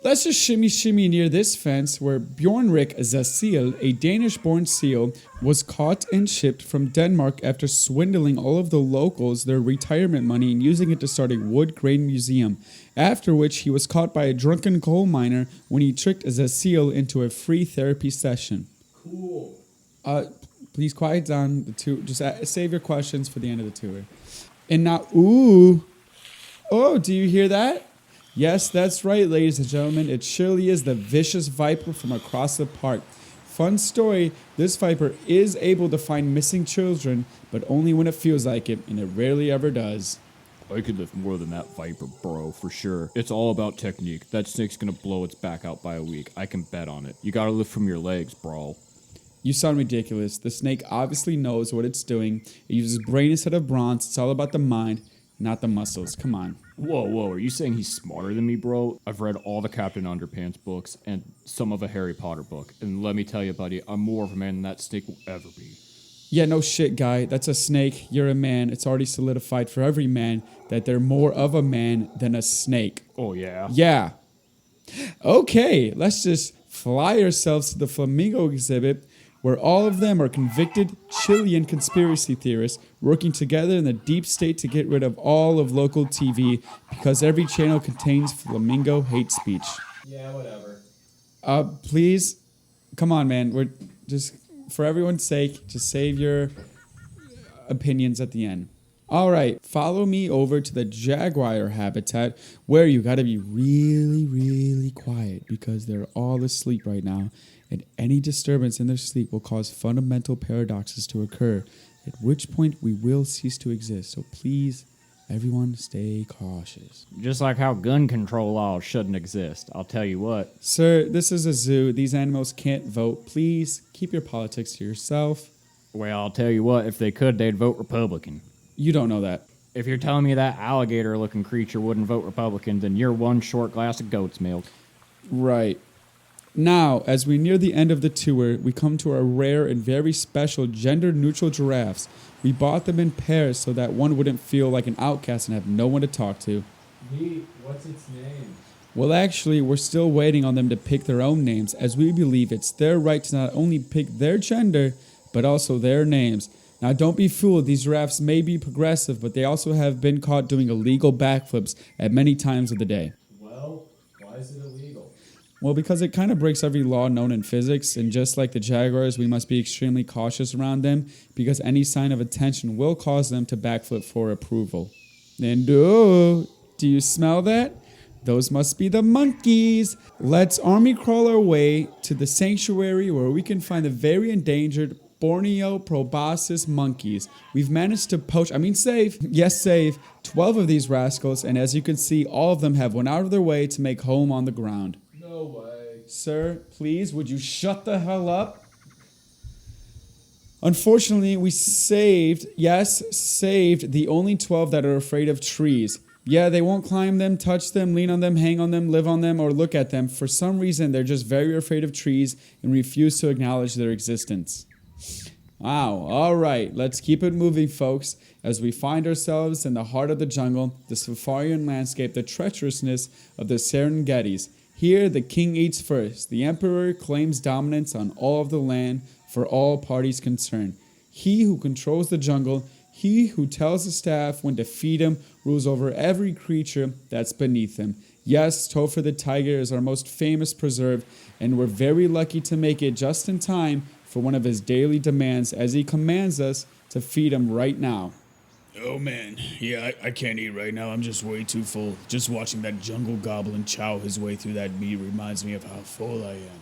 Let's just shimmy near this fence where Bjornrik Zasil, a Danish-born seal, was caught and shipped from Denmark after swindling all of the locals their retirement money and using it to start a wood grain museum, after which he was caught by a drunken coal miner when he tricked Zasil into a free therapy session. Cool. Please quiet down. Just save your questions for the end of the tour. And now, ooh. Oh, do you hear that? Yes, that's right, ladies and gentlemen. It surely is the vicious viper from across the park. Fun story, this viper is able to find missing children, but only when it feels like it, and it rarely ever does. I could lift more than that viper, bro, for sure. It's all about technique. That snake's gonna blow its back out by a week. I can bet on it. You gotta lift from your legs, bro. You sound ridiculous. The snake obviously knows what it's doing. It uses brain instead of bronze. It's all about the mind, not the muscles. Come on. Whoa, are you saying he's smarter than me, bro? I've read all the Captain Underpants books and some of a Harry Potter book. And let me tell you, buddy, I'm more of a man than that snake will ever be. Yeah, no shit, guy. That's a snake. You're a man. It's already solidified for every man that they're more of a man than a snake. Oh, yeah? Yeah. Okay, let's just fly ourselves to the Flamingo exhibit where all of them are convicted Chilean conspiracy theorists working together in the deep state to get rid of all of local TV because every channel contains flamingo hate speech. Yeah, whatever. Please, come on, man. We're just, for everyone's sake, just save your opinions at the end. All right, follow me over to the jaguar habitat where you gotta be really, really quiet because they're all asleep right now, and any disturbance in their sleep will cause fundamental paradoxes to occur, at which point we will cease to exist. So please, everyone, stay cautious. Just like how gun control laws shouldn't exist. I'll tell you what. Sir, this is a zoo. These animals can't vote. Please keep your politics to yourself. Well, I'll tell you what, if they could, they'd vote Republican. You don't know that. If you're telling me that alligator-looking creature wouldn't vote Republican, then you're one short glass of goat's milk. Right. Now, as we near the end of the tour, we come to our rare and very special gender-neutral giraffes. We bought them in pairs so that one wouldn't feel like an outcast and have no one to talk to. Neat. What's its name? Well, actually, we're still waiting on them to pick their own names, as we believe it's their right to not only pick their gender, but also their names. Now, don't be fooled. These giraffes may be progressive, but they also have been caught doing illegal backflips at many times of the day. Well, why is it illegal? Well, because it kind of breaks every law known in physics, and just like the jaguars, we must be extremely cautious around them because any sign of attention will cause them to backflip for approval. And do you smell that? Those must be the monkeys. Let's army crawl our way to the sanctuary where we can find the very endangered Borneo proboscis monkeys. We've managed to save 12 of these rascals, and as you can see, all of them have went out of their way to make home on the ground. No way. Sir, please, would you shut the hell up? Unfortunately, we saved the only 12 that are afraid of trees. Yeah, they won't climb them, touch them, lean on them, hang on them, live on them, or look at them. For some reason, they're just very afraid of trees and refuse to acknowledge their existence. Wow, all right, let's keep it moving, folks, as we find ourselves in the heart of the jungle, the safarian landscape, the treacherousness of the Serengetis. Here, the king eats first. The emperor claims dominance on all of the land for all parties concerned. He who controls the jungle, he who tells the staff when to feed him, rules over every creature that's beneath him. Yes, Topher the tiger is our most famous preserve, and we're very lucky to make it just in time for one of his daily demands as he commands us to feed him right now. Oh man, yeah, I can't eat right now. I'm just way too full. Just watching that jungle goblin chow his way through that meat reminds me of how full I am.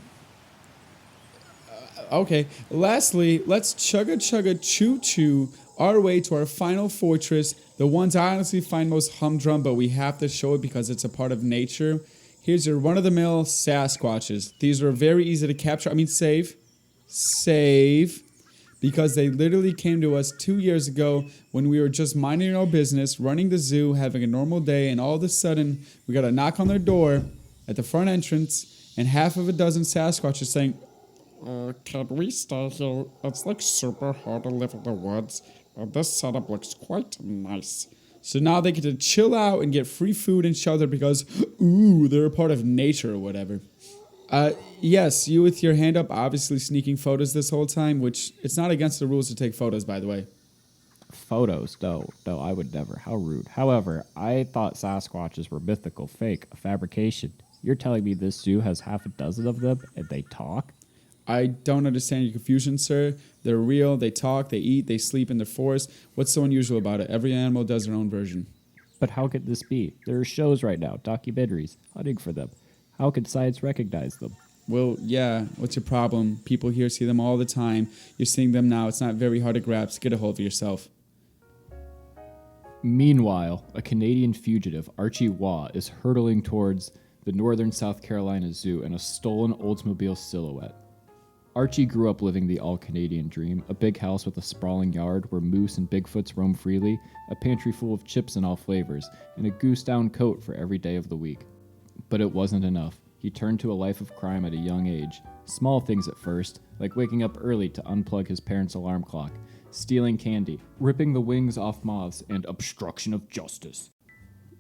Okay, lastly, let's chugga choo choo our way to our final fortress, the ones I honestly find most humdrum, but we have to show it because it's a part of nature. Here's your run-of-the-mill Sasquatches. These are very easy to capture. Save, because they literally came to us 2 years ago when we were just minding our business, running the zoo, having a normal day, and all of a sudden we got a knock on their door at the front entrance, and half of a dozen Sasquatches saying, can we stay here? It's like super hard to live in the woods. This setup looks quite nice. So now they get to chill out and get free food and shelter because, ooh, they're a part of nature or whatever. Yes, you with your hand up, obviously sneaking photos this whole time, which it's not against the rules to take photos, by the way. Photos? No, I would never. How rude. However, I thought Sasquatches were mythical, fake, a fabrication. You're telling me this zoo has half a dozen of them and they talk? I don't understand your confusion, sir. They're real, they talk, they eat, they sleep in the forest. What's so unusual about it? Every animal does their own version. But how could this be? There are shows right now, documentaries, hunting for them. How could science recognize them? Well, yeah, what's your problem? People here see them all the time. You're seeing them now. It's not very hard to grasp. Get a hold of yourself. Meanwhile, a Canadian fugitive, Archie Waugh, is hurtling towards the northern South Carolina Zoo in a stolen Oldsmobile Silhouette. Archie grew up living the all-Canadian dream, a big house with a sprawling yard where moose and Bigfoots roam freely, a pantry full of chips in all flavors, and a goose-down coat for every day of the week. But it wasn't enough. He turned to a life of crime at a young age. Small things at first, like waking up early to unplug his parents' alarm clock, stealing candy, ripping the wings off moths, and obstruction of justice.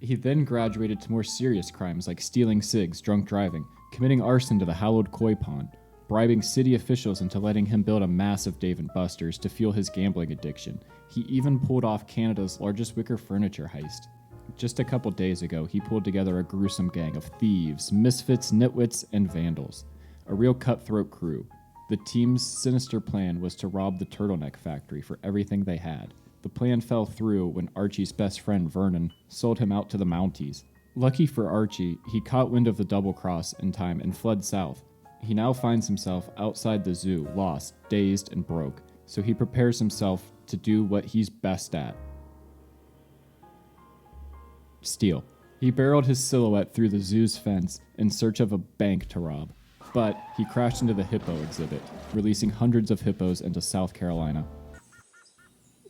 He then graduated to more serious crimes like stealing cigs, drunk driving, committing arson to the hallowed koi pond, bribing city officials into letting him build a massive Dave & Buster's to fuel his gambling addiction. He even pulled off Canada's largest wicker furniture heist. Just a couple days ago, he pulled together a gruesome gang of thieves, misfits, nitwits, and vandals. A real cutthroat crew. The team's sinister plan was to rob the turtleneck factory for everything they had. The plan fell through when Archie's best friend, Vernon, sold him out to the Mounties. Lucky for Archie, he caught wind of the double cross in time and fled south. He now finds himself outside the zoo, lost, dazed, and broke, so he prepares himself to do what he's best at. Steal. He barreled his Silhouette through the zoo's fence in search of a bank to rob, but he crashed into the hippo exhibit, releasing hundreds of hippos into South Carolina.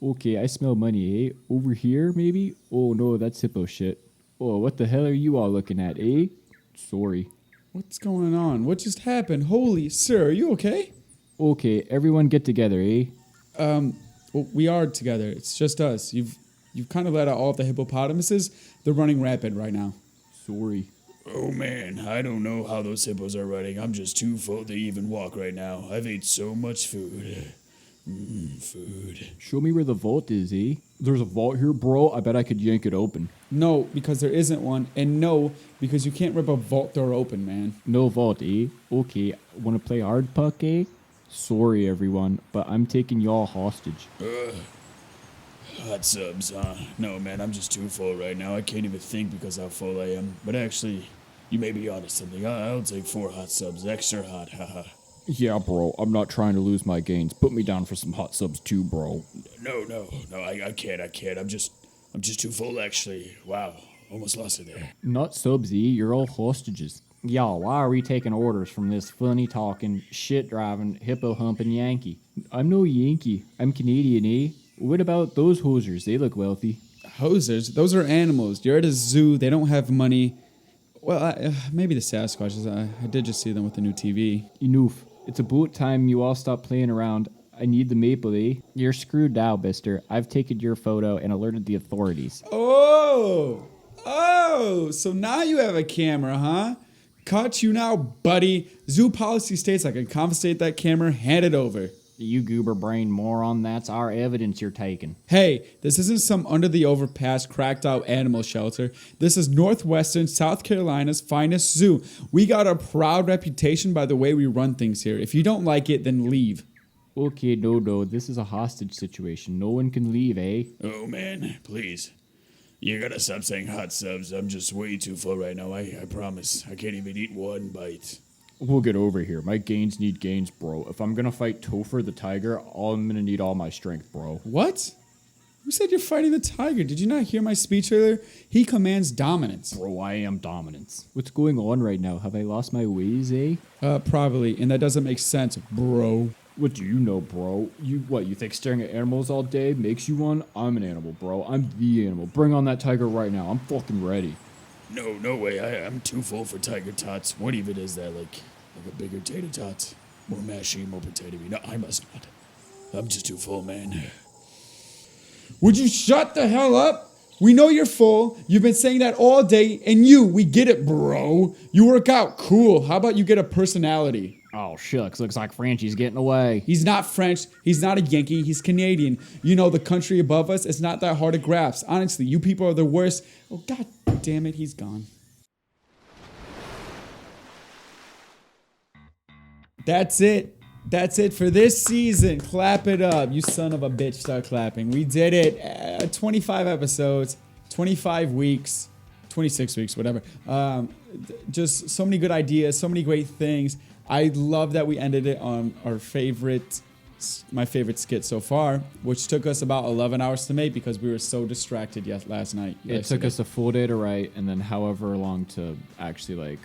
Okay, I smell money, eh? Over here, maybe? Oh no, that's hippo shit. Oh, what the hell are you all looking at, eh? Sorry. What's going on? What just happened? Holy sir, are you okay? Okay, everyone get together, eh? Well, we are together. It's just us. You've kind of let out all of the hippopotamuses. They're running rapid right now. Sorry. Oh man, I don't know how those hippos are running. I'm just too full to even walk right now. I've ate so much food. Food. Show me where the vault is, eh? There's a vault here, bro. I bet I could yank it open. No, because there isn't one. And no, because you can't rip a vault door open, man. No vault, eh? Okay, wanna play hard puck, eh? Sorry, everyone, but I'm taking y'all hostage. Hot subs, huh? No, man, I'm just too full right now. I can't even think because how full I am. But actually, you may be onto something. I'll take 4 hot subs, extra hot, haha. Yeah, bro, I'm not trying to lose my gains. Put me down for some hot subs too, bro. No, I can't. I'm just too full, actually. Wow, almost lost it there. Not subs, eh? You're all hostages. Y'all, why are we taking orders from this funny-talking, shit-driving, hippo-humping Yankee? I'm no Yankee. I'm Canadian, eh? What about those hosers? They look wealthy. Hosers? Those are animals. You're at a zoo. They don't have money. Well, maybe the Sasquatches. I did just see them with the new TV. Enough. It's about time you all stop playing around. I need the maple, eh? You're screwed now, mister. I've taken your photo and alerted the authorities. Oh, so now you have a camera, huh? Caught you now, buddy. Zoo policy states I can confiscate that camera, hand it over. You goober brain moron, that's our evidence you're taking. Hey, this isn't some under the overpass cracked out animal shelter. This is Northwestern South Carolina's finest zoo. We got a proud reputation by the way we run things here. If you don't like it, then leave. Okay, no, this is a hostage situation. No one can leave, eh? Oh man, please. You gotta stop saying hot subs. I'm just way too full right now. I promise. I can't even eat one bite. We'll get over here. My gains need gains, bro. If I'm gonna fight Topher the tiger, I'm gonna need all my strength, bro. What? Who said you're fighting the tiger? Did you not hear my speech earlier? He commands dominance. Bro, I am dominance. What's going on right now? Have I lost my ways, eh? Probably, and that doesn't make sense, bro. What do you know, bro? You think staring at animals all day makes you one? I'm an animal, bro. I'm the animal. Bring on that tiger right now. I'm fucking ready. No way. I'm too full for tiger tots. What even is that? Like a bigger tater tot? More mashy, more potato. No, I must not. I'm just too full, man. Would you shut the hell up? We know you're full. You've been saying that all day, and we get it, bro. You work out. Cool. How about you get a personality? Oh, shucks, looks like Frenchie's getting away. He's not French. He's not a Yankee. He's Canadian. You know, the country above us is not that hard to grasp. Honestly, you people are the worst. Oh, god damn it, he's gone. That's it. That's it for this season. Clap it up. You son of a bitch, start clapping. We did it. 25 episodes, 25 weeks, 26 weeks, whatever. Just so many good ideas, so many great things. I love that we ended it on our favorite my favorite skit so far, which took us about 11 hours to make because we were so distracted last night. It took us a full day to write, and then however long to actually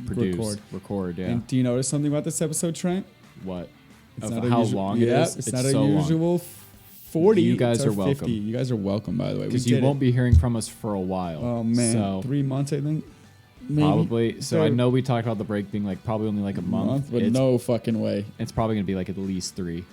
produce, record. Yeah. And do you notice something about this episode, Trent? What? It's Of not a how usual- long yeah, it is? It's not a so long. usual 40. You guys it's our are welcome. 50. You guys are welcome, by the way. Because We you did won't it. be hearing from us for a while. Oh man, So 3 months I think. Maybe. probably. So I Third know we talked about the break being probably only a month. but no fucking way. It's probably gonna be at least 3.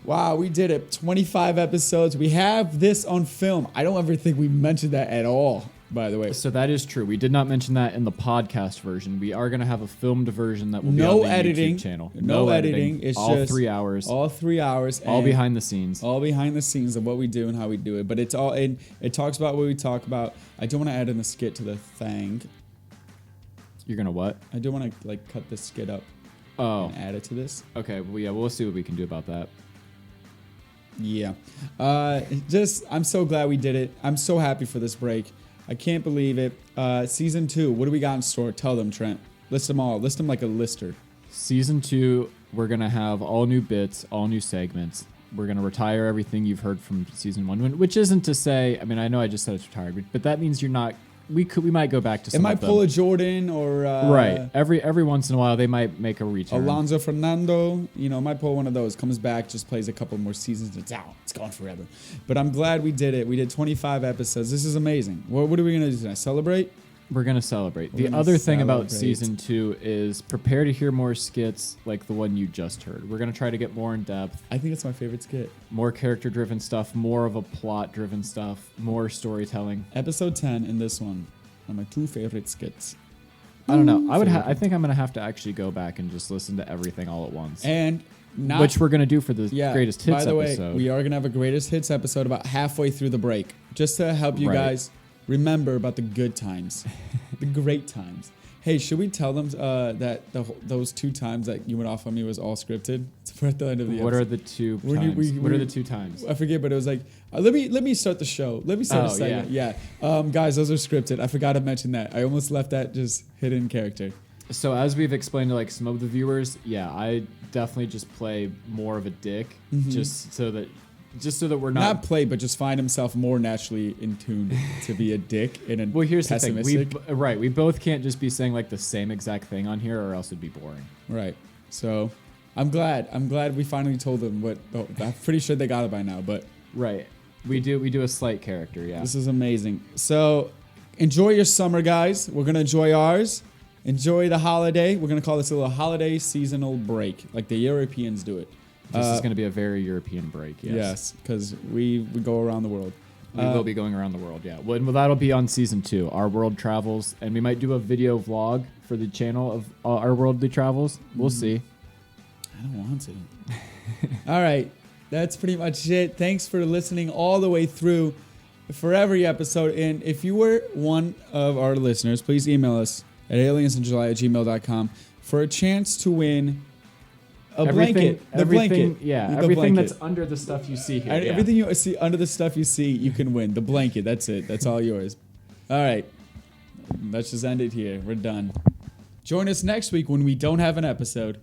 Wow, we did it. 25 episodes. We have this on film. I don't ever think we mentioned that at all, by the way. So that is true. We did not mention that in the podcast version. We are gonna have a filmed version that will be No on the editing. YouTube channel. No editing. It's all just 3 hours. All 3 hours. All and behind the scenes. All behind the scenes of what we do and how we do it. But it's all in. It talks about what we talk about. I do want to add in the skit to the thing. You're gonna what? I do want to cut this skit up Oh, and add it to this. okay. Well, yeah, we'll see what we can do about that. Yeah. I'm so glad we did it. I'm so happy for this break. I can't believe it. Season 2, what do we got in store? Tell them, Trent. List them all. List them like a lister. Season 2, we're gonna have all new bits, all new segments. We're gonna retire everything you've heard from season 1, which isn't to say. I mean, I know I just said it's retired, but that means you're not. We might go back to It some might of them. pull a Jordan or Right. Every once in a while, they might make a return. Alonso Fernando. Might pull one of those. Comes back, just plays a couple more seasons. It's out. It's gone forever. But I'm glad we did it. We did 25 episodes. This is amazing. What are we gonna do tonight? Celebrate? We're gonna celebrate. We're The gonna other thing about celebrate. season 2 is prepare to hear more skits like the one you just heard. We're gonna try to get more in depth, I think it's my favorite skit. more character-driven stuff, more of a plot-driven stuff, more storytelling. Episode 10 and this one are my 2 favorite skits. I don't know. I think I'm gonna have to actually go back and just listen to everything all at once, And not which we're gonna do for the Yeah. greatest hits By the episode. way, we are gonna have a greatest hits episode about halfway through the break, just to help you Right. guys remember about the good times, the great times. Hey, should we tell them that those 2 times that you went off on me was all scripted? It's at the end of the What are episode. the 2 When you- times? we- What are we- the 2 times? I forget, but it was let me start the show. Let me start a Oh, segment. Yeah. Guys, those are scripted. I forgot to mention that. I almost left that just hidden character. So as we've explained to some of the viewers, yeah, I definitely just play more of a dick, just so that we're Not not. play, but just find himself more naturally in tune to be a dick and a Well, here's the thing. pessimistic. We both can't just be saying the same exact thing on here, or else it'd be boring. Right. So I'm glad we finally told them what. Oh, I'm pretty sure they got it by now, but Right. We do a slight character, yeah. this is amazing. So enjoy your summer, guys. We're gonna enjoy ours. Enjoy the holiday. We're gonna call this a little holiday seasonal break, like the Europeans do it. This is going to be a very European break. Yes, because we go around the world. We will be going around the world. Yeah. Well, that'll be on season 2. Our world travels, and we might do a video vlog for the channel of our worldly travels. We'll see. I don't want to. All right. That's pretty much it. Thanks for listening all the way through for every episode. And if you were one of our listeners, please email us at aliensinjuly@gmail.com for a chance to win a blanket. The blanket. Yeah. The Everything blanket. that's under the stuff you see here. And yeah. everything you see under the stuff you see, you can win. The blanket. That's it. That's all yours. All right. Let's just end it here. We're done. Join us next week when we don't have an episode.